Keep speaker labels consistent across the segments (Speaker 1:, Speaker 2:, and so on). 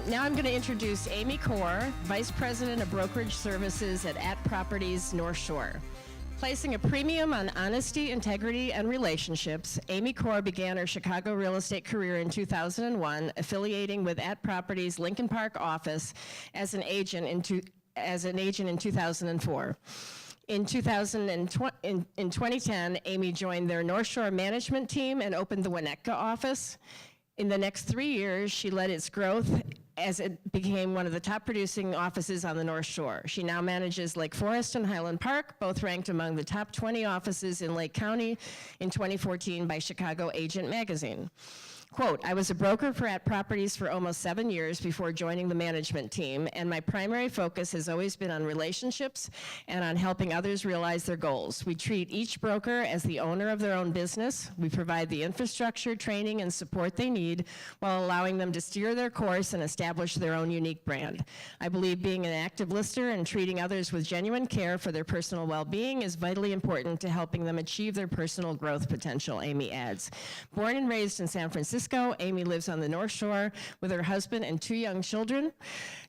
Speaker 1: Now I'm going to introduce Amy Corr, Vice President of Brokerage Services at Properties North Shore. Placing a premium on honesty, integrity, and relationships, Amy Corr began her Chicago real estate career in 2001, affiliating with Properties Lincoln Park office as an agent in 2004. In 2010, Amy joined their North Shore management team and opened the Winnetka office. In the next 3 years, she led its growth as it became one of the top producing offices on the North Shore. She now manages Lake Forest and Highland Park, both ranked among the top 20 offices in Lake County in 2014 by Chicago Agent Magazine. Quote, I was a broker for Properties for almost 7 years before joining the management team, and my primary focus has always been on relationships and on helping others realize their goals. We treat each broker as the owner of their own business. We provide the infrastructure, training, and support they need while allowing them to steer their course and establish their own unique brand. I believe being an active listener and treating others with genuine care for their personal well-being is vitally important to helping them achieve their personal growth potential, Amy adds. Born and raised in San Francisco, Amy lives on the North Shore with her husband and 2 young children,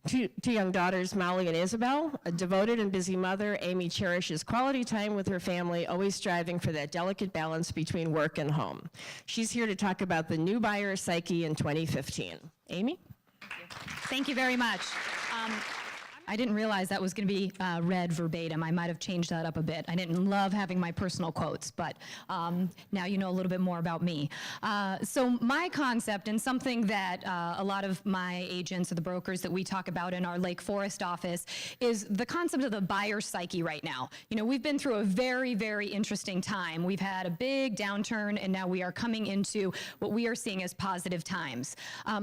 Speaker 1: two young daughters, Molly and Isabel. A devoted and busy mother, Amy cherishes quality time with her family, always striving for that delicate balance between work and home. She's here to talk about the new buyer psyche in 2015. Amy?
Speaker 2: Thank you very much. I didn't realize that was going to be read verbatim. I might have changed that up a bit. I didn't love having my personal quotes, but now you know a little bit more about me. So my concept, and something that a lot of my agents or the brokers that we talk about in our Lake Forest office, is the concept of the buyer psyche right now. You know, we've been through a very, very interesting time. We've had a big downturn, and now we are coming into what we are seeing as positive times.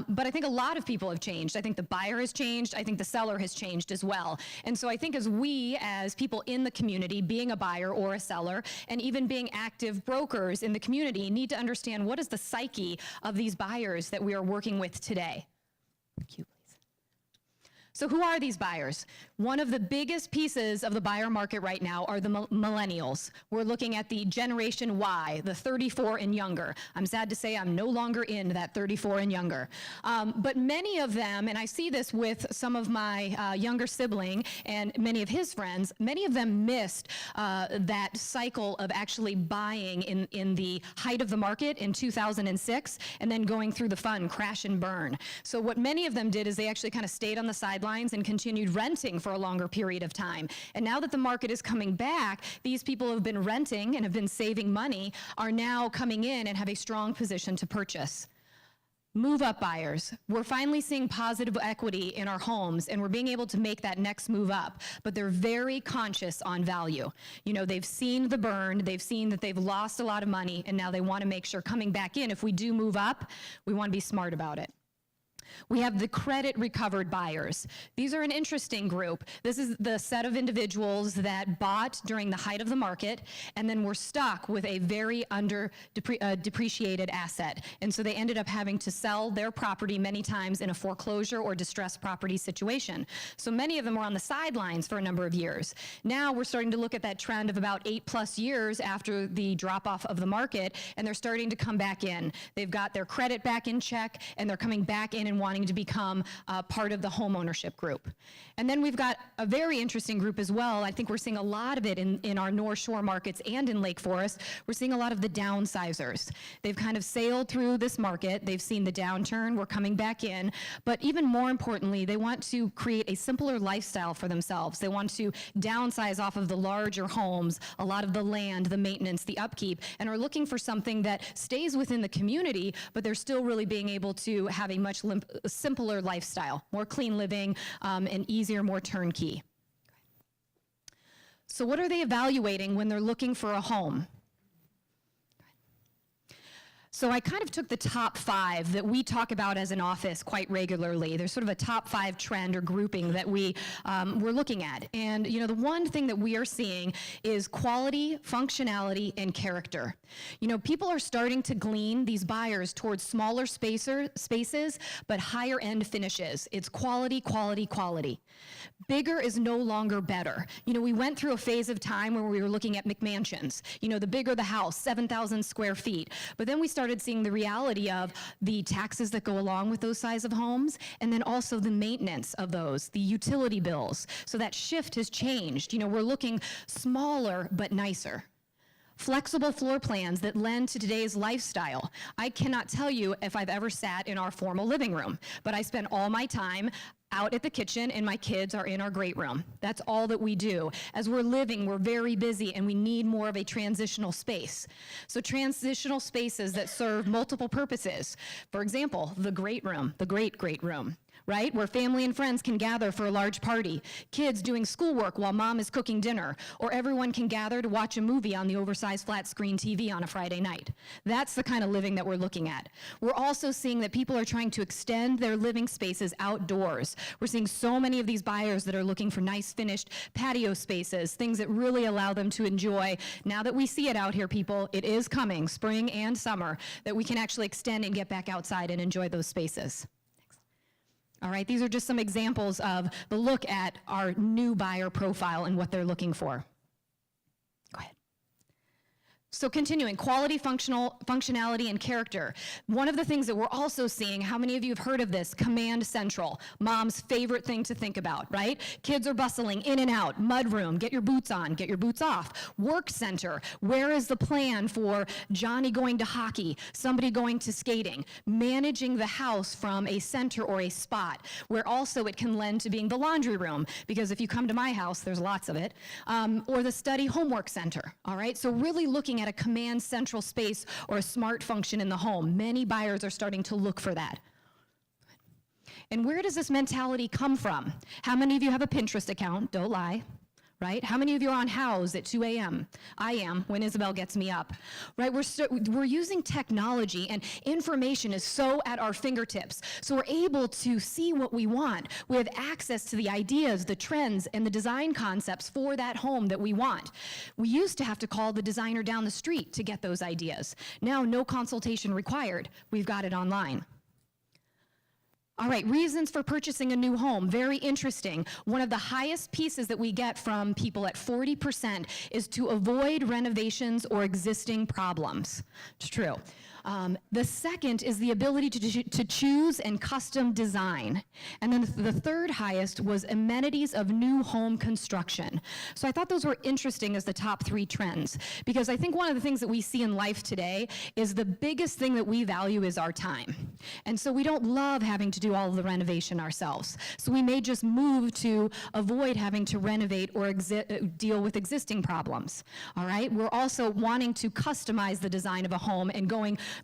Speaker 2: But I think a lot of people have changed. I think the buyer has changed. I think the seller has changed as well. And so I think as we, as people in the community, being a buyer or a seller, and even being active brokers in the community, need to understand what is the psyche of these buyers that we are working with today. Cue, please. So who are these buyers? One of the biggest pieces of the buyer market right now are the millennials. We're looking at the Generation Y, the 34 and younger. I'm sad to say I'm no longer in that 34 and younger. But many of them, and I see this with some of my younger sibling and many of his friends, many of them missed that cycle of actually buying in the height of the market in 2006 and then going through the fun crash and burn. So what many of them did is they actually kind of stayed on the sidelines and continued renting for a longer period of time. And now that the market is coming back, these people who have been renting and have been saving money are now coming in and have a strong position to purchase. Move-up buyers. We're finally seeing positive equity in our homes, and we're being able to make that next move up, but they're very conscious on value. You know, they've seen the burn, they've seen that they've lost a lot of money, and now they want to make sure coming back in, if we do move up, we want to be smart about it. We have the credit recovered buyers. These are an interesting group. This is the set of individuals that bought during the height of the market and then were stuck with a very depreciated asset. And so they ended up having to sell their property many times in a foreclosure or distressed property situation. So many of them were on the sidelines for a number of years. Now we're starting to look at that trend of about 8+ years after the drop off of the market, and they're starting to come back in. They've got their credit back in check, and they're coming back in and wanting to become part of the home ownership group. And then we've got a very interesting group as well. I think we're seeing a lot of it in our North Shore markets and in Lake Forest. We're seeing a lot of the downsizers. They've kind of sailed through this market. They've seen the downturn. We're coming back in. But even more importantly, they want to create a simpler lifestyle for themselves. They want to downsize off of the larger homes, a lot of the land, the maintenance, the upkeep, and are looking for something that stays within the community, but they're still really being able to have a much simpler lifestyle, more clean living, and easier, more turnkey. So what are they evaluating when they're looking for a home? So I kind of took the top 5 that we talk about as an office quite regularly. There's sort of a top 5 trend or grouping that we're looking at. And you know, the one thing that we are seeing is quality, functionality, and character. You know, people are starting to glean these buyers towards smaller spaces, but higher end finishes. It's quality, quality, quality. Bigger is no longer better. You know, we went through a phase of time where we were looking at McMansions. You know, the bigger the house, 7,000 square feet. But then we started seeing the reality of the taxes that go along with those size of homes, and then also the maintenance of those, the utility bills. So that shift has changed. You know, we're looking smaller but nicer. Flexible floor plans that lend to today's lifestyle. I cannot tell you if I've ever sat in our formal living room, but I spend all my time out at the kitchen and my kids are in our great room. That's all that we do. As we're living, we're very busy and we need more of a transitional space. So transitional spaces that serve multiple purposes. For example, the great room, the great room. Right? Where family and friends can gather for a large party, kids doing schoolwork while mom is cooking dinner, or everyone can gather to watch a movie on the oversized flat screen TV on a Friday night. That's the kind of living that we're looking at. We're also seeing that people are trying to extend their living spaces outdoors. We're seeing so many of these buyers that are looking for nice finished patio spaces, things that really allow them to enjoy. Now that we see it out here, people, it is coming, spring and summer, that we can actually extend and get back outside and enjoy those spaces. All right, these are just some examples of the look at our new buyer profile and what they're looking for. Go ahead. So continuing, quality, functionality, and character. One of the things that we're also seeing, how many of you have heard of this? Command Central, mom's favorite thing to think about, right? Kids are bustling in and out, mudroom, get your boots on, get your boots off. Work center, where is the plan for Johnny going to hockey, somebody going to skating? Managing the house from a center or a spot, where also it can lend to being the laundry room, because if you come to my house, there's lots of it, or the study homework center, all right? So really looking at a command central space or a smart function in the home. Many buyers are starting to look for that. And where does this mentality come from? How many of you have a Pinterest account? Don't lie. Right? How many of you are on House at 2 a.m.? I am, when Isabel gets me up. Right? We're using technology, and information is so at our fingertips. So we're able to see what we want. We have access to the ideas, the trends, and the design concepts for that home that we want. We used to have to call the designer down the street to get those ideas. Now, no consultation required. We've got it online. All right, reasons for purchasing a new home, very interesting. One of the highest pieces that we get from people at 40% is to avoid renovations or existing problems. It's true. The second is the ability to choose and custom design. And then the third highest was amenities of new home construction. So I thought those were interesting as the top 3 trends, because I think one of the things that we see in life today is the biggest thing that we value is our time. And so we don't love having to do all of the renovation ourselves. So we may just move to avoid having to renovate or deal with existing problems. All right? We're also wanting to customize the design of a home, and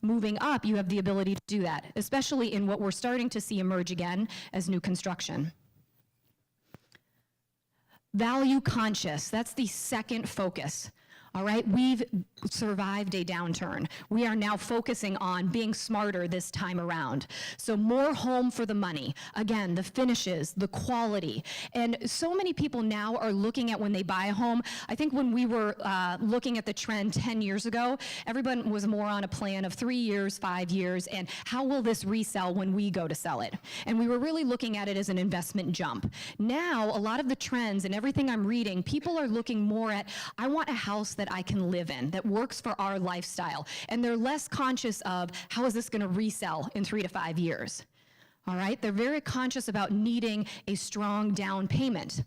Speaker 2: moving up, you have the ability to do that, especially in what we're starting to see emerge again as new construction. Value conscious, that's the second focus. All right, we've survived a downturn. We are now focusing on being smarter this time around. So more home for the money. Again, the finishes, the quality. And so many people now are looking at when they buy a home. I think when we were looking at the trend 10 years ago, everyone was more on a plan of 3 years, 5 years, and how will this resell when we go to sell it? And we were really looking at it as an investment jump. Now, a lot of the trends and everything I'm reading, people are looking more at, I want a house that I can live in, that works for our lifestyle. And they're less conscious of, how is this going to resell in 3 to 5 years? All right, they're very conscious about needing a strong down payment.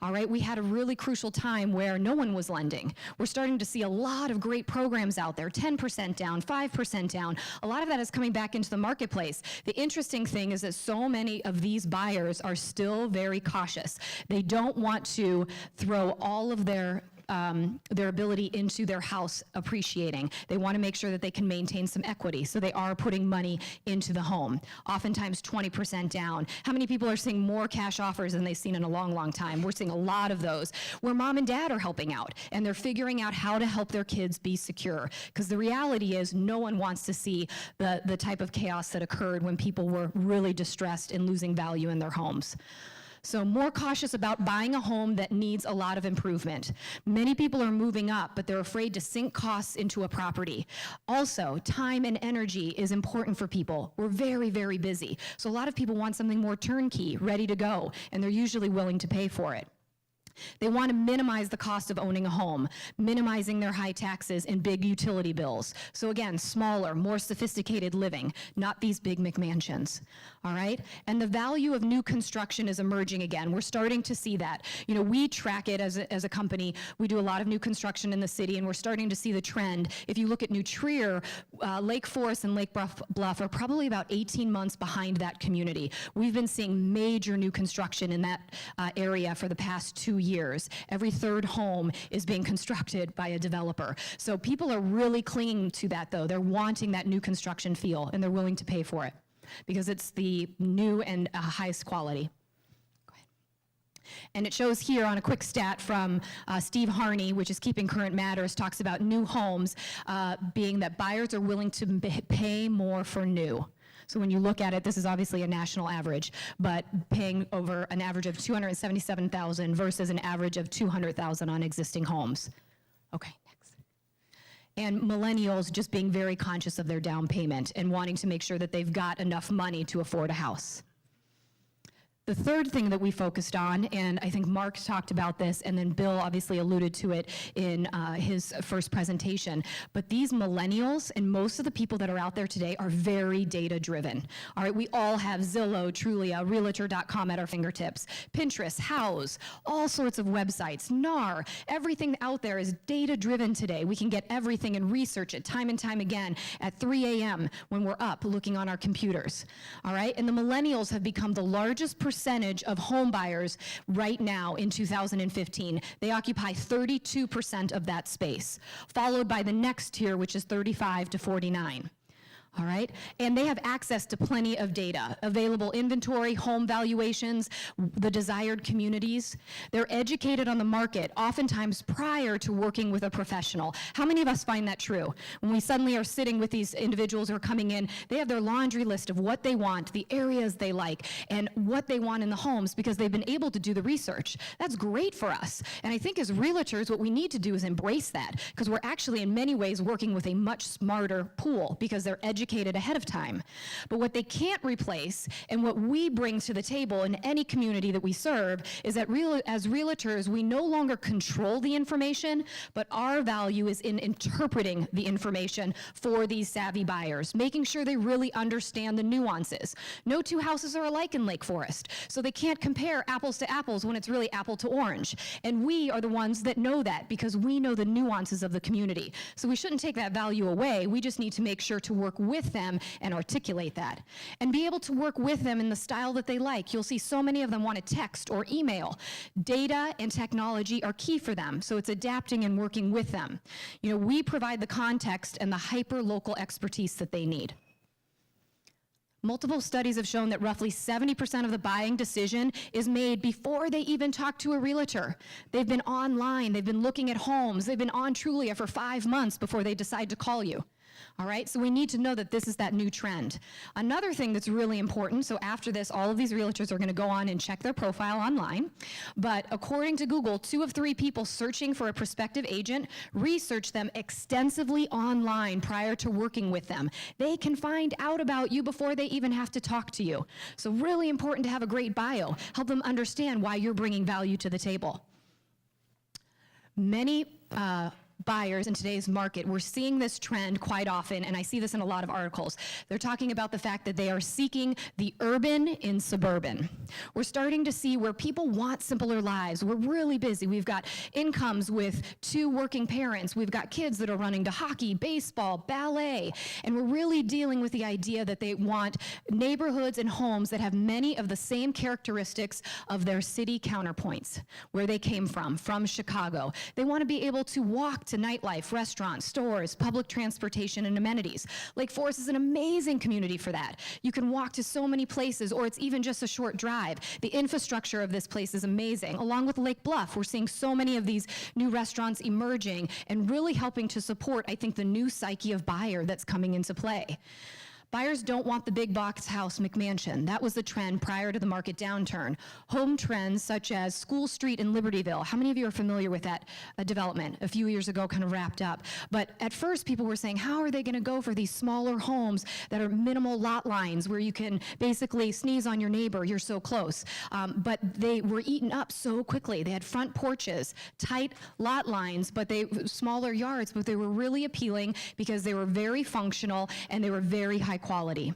Speaker 2: All right, we had a really crucial time where no one was lending. We're starting to see a lot of great programs out there, 10% down, 5% down. A lot of that is coming back into the marketplace. The interesting thing is that so many of these buyers are still very cautious. They don't want to throw all of their ability into their house appreciating. They want to make sure that they can maintain some equity, so they are putting money into the home, oftentimes 20% down. How many people are seeing more cash offers than they've seen in a long, long time? We're seeing a lot of those where mom and dad are helping out, and they're figuring out how to help their kids be secure, because the reality is no one wants to see the type of chaos that occurred when people were really distressed and losing value in their homes. So more cautious about buying a home that needs a lot of improvement. Many people are moving up, but they're afraid to sink costs into a property. Also, time and energy is important for people. We're very, very busy. So a lot of people want something more turnkey, ready to go, and they're usually willing to pay for it. They want to minimize the cost of owning a home, minimizing their high taxes and big utility bills. So again, smaller, more sophisticated living, not these big McMansions, all right? And the value of new construction is emerging again. We're starting to see that. You know, we track it as a company. We do a lot of new construction in the city, and we're starting to see the trend. If you look at New Trier, Lake Forest and Lake Bluff are probably about 18 months behind that community. We've been seeing major new construction in that area for the past 2 years. Every third home is being constructed by a developer. So people are really clinging to that, though. They're wanting that new construction feel, and they're willing to pay for it because it's the new and highest quality. Go ahead. And it shows here on a quick stat from Steve Harney, which is Keeping Current Matters, talks about new homes being that buyers are willing to pay more for new. So when you look at it, this is obviously a national average, but paying over an average of $277,000 versus an average of $200,000 on existing homes. Okay, next. And millennials just being very conscious of their down payment and wanting to make sure that they've got enough money to afford a house. The third thing that we focused on, and I think Mark talked about this, and then Bill obviously alluded to it in his first presentation, but these millennials and most of the people that are out there today are very data-driven. All right, we all have Zillow, Trulia, Realtor.com at our fingertips, Pinterest, Houzz, all sorts of websites, NAR, everything out there is data-driven today. We can get everything and research it time and time again at 3 a.m. when we're up looking on our computers. All right, and the millennials have become the largest percentage of home buyers right now in 2015. They occupy 32% of that space, followed by the next tier, which is 35 to 49. All right, and they have access to plenty of data, available inventory, home valuations, the desired communities. They're educated on the market, oftentimes prior to working with a professional. How many of us find that true? When we suddenly are sitting with these individuals who are coming in, they have their laundry list of what they want, the areas they like, and what they want in the homes because they've been able to do the research. That's great for us. And I think as realtors, what we need to do is embrace that because we're actually in many ways working with a much smarter pool because they're educated ahead of time. But what they can't replace and what we bring to the table in any community that we serve is that as realtors, we no longer control the information, but our value is in interpreting the information for these savvy buyers, making sure they really understand the nuances. No two houses are alike in Lake Forest, so they can't compare apples to apples when it's really apple to orange. And we are the ones that know that because we know the nuances of the community. So we shouldn't take that value away. We just need to make sure to work with them and articulate that and be able to work with them in the style that they like. You'll see so many of them want to text or email. Data and technology are key for them, so it's adapting and working with them. You know, we provide the context and the hyper-local expertise that they need. Multiple studies have shown that roughly 70% of the buying decision is made before they even talk to a realtor. They've been online, they've been looking at homes, they've been on Trulia for 5 months before they decide to call you. All right, so we need to know that this is that new trend. Another thing that's really important, so after this, all of these realtors are going to go on and check their profile online, but according to Google, 2 of 3 people searching for a prospective agent research them extensively online prior to working with them. They can find out about you before they even have to talk to you. So really important to have a great bio, help them understand why you're bringing value to the table. Many buyers in today's market, we're seeing this trend quite often, and I see this in a lot of articles. They're talking about the fact that they are seeking the urban in suburban. We're starting to see where people want simpler lives. We're really busy. We've got incomes with 2 working parents. We've got kids that are running to hockey, baseball, ballet, and we're really dealing with the idea that they want neighborhoods and homes that have many of the same characteristics of their city counterpoints, where they came from Chicago. They want to be able to walk to nightlife, restaurants, stores, public transportation, and amenities. Lake Forest is an amazing community for that. You can walk to so many places, or it's even just a short drive. The infrastructure of this place is amazing. Along with Lake Bluff, we're seeing so many of these new restaurants emerging and really helping to support, I think, the new psyche of buyer that's coming into play. Buyers don't want the big box house McMansion. That was the trend prior to the market downturn. Home trends such as School Street in Libertyville. How many of you are familiar with that development? A few years ago, kind of wrapped up. But at first, people were saying, how are they going to go for these smaller homes that are minimal lot lines where you can basically sneeze on your neighbor, you're so close. But they were eaten up so quickly. They had front porches, tight lot lines, but smaller yards, but they were really appealing because they were very functional and they were very high quality.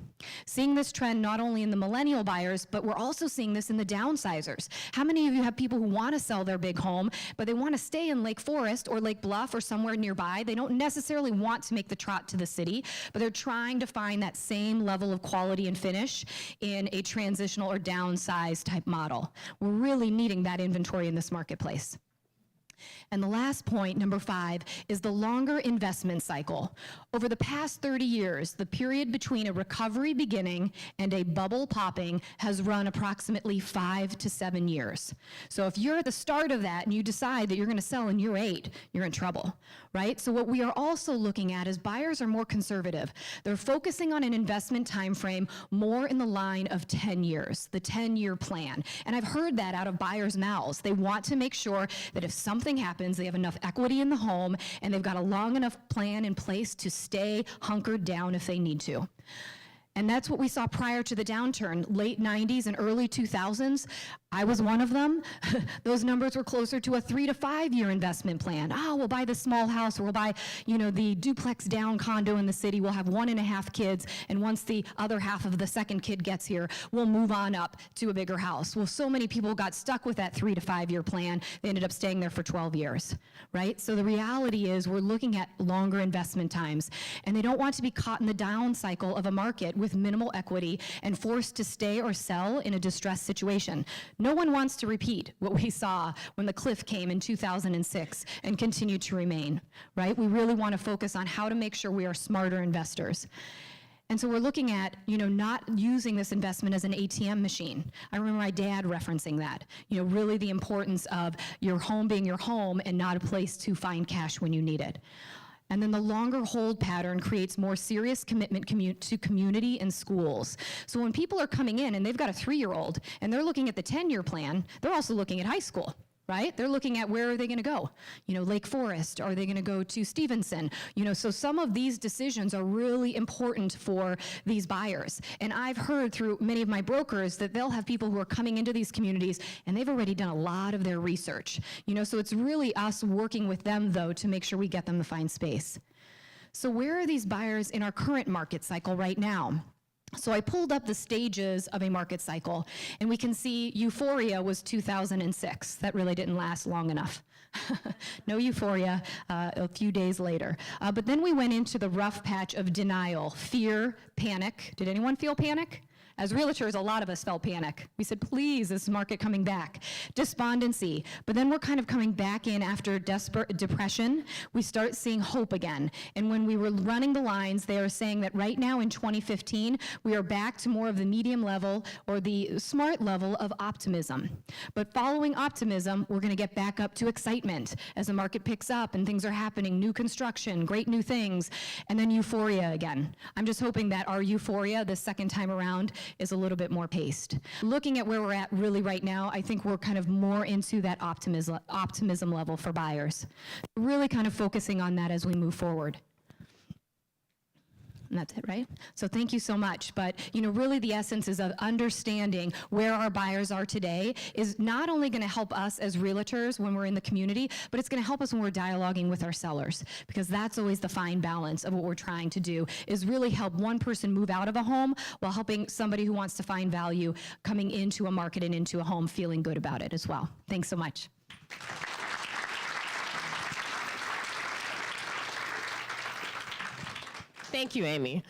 Speaker 2: Seeing this trend not only in the millennial buyers, but we're also seeing this in the downsizers. How many of you have people who want to sell their big home, but they want to stay in Lake Forest or Lake Bluff or somewhere nearby? They don't necessarily want to make the trot to the city, but they're trying to find that same level of quality and finish in a transitional or downsize type model. We're really needing that inventory in this marketplace. And the last point, number 5, is the longer investment cycle. Over the past 30 years, the period between a recovery beginning and a bubble popping has run approximately 5 to 7 years. So if you're at the start of that and you decide that you're going to sell in year 8, you're in trouble, right? So what we are also looking at is buyers are more conservative. They're focusing on an investment time frame more in the line of 10 years, the 10-year plan. And I've heard that out of buyers' mouths. They want to make sure that if something happens, they have enough equity in the home and they've got a long enough plan in place to stay hunkered down if they need to. And that's what we saw prior to the downturn, late 90s and early 2000s. I was one of them. Those numbers were closer to a 3 to 5 year investment plan. We'll buy the small house, or we'll buy, the duplex down condo in the city. We'll have 1.5 kids, and once the other half of the second kid gets here, we'll move on up to a bigger house. Well, so many people got stuck with that 3 to 5 year plan. They ended up staying there for 12 years, right? So the reality is we're looking at longer investment times, and they don't want to be caught in the down cycle of a market with minimal equity and forced to stay or sell in a distressed situation. No one wants to repeat what we saw when the cliff came in 2006 and continued to remain, right? We really want to focus on how to make sure we are smarter investors. And so we're looking at, not using this investment as an ATM machine. I remember my dad referencing that, really the importance of your home being your home and not a place to find cash when you need it. And then the longer hold pattern creates more serious commitment to community and schools. So when people are coming in and they've got a 3-year-old and they're looking at the 10-year plan, they're also looking at high school, right? They're looking at where are they going to go? Lake Forest, are they going to go to Stevenson? So some of these decisions are really important for these buyers. And I've heard through many of my brokers that they'll have people who are coming into these communities and they've already done a lot of their research. So it's really us working with them, though, to make sure we get them to find space. So where are these buyers in our current market cycle right now? So I pulled up the stages of a market cycle, and we can see euphoria was 2006. That really didn't last long enough. No euphoria a few days later. But then we went into the rough patch of denial, fear, panic. Did anyone feel panic? As realtors, a lot of us felt panic. We said, please, this market coming back. Despondency. But then we're kind of coming back in after desperate depression. We start seeing hope again. And when we were running the lines, they are saying that right now in 2015, we are back to more of the medium level or the smart level of optimism. But following optimism, we're going to get back up to excitement as the market picks up and things are happening, new construction, great new things, and then euphoria again. I'm just hoping that our euphoria the second time around is a little bit more paced. Looking at where we're at really right now, I think we're kind of more into that optimism level for buyers. Really kind of focusing on that as we move forward. And that's it, right? So thank you so much. But, really the essence is of understanding where our buyers are today is not only going to help us as realtors when we're in the community, but it's going to help us when we're dialoguing with our sellers, because that's always the fine balance of what we're trying to do, is really help one person move out of a home while helping somebody who wants to find value coming into a market and into a home feeling good about it as well. Thanks so much.
Speaker 1: Thank you, Amy.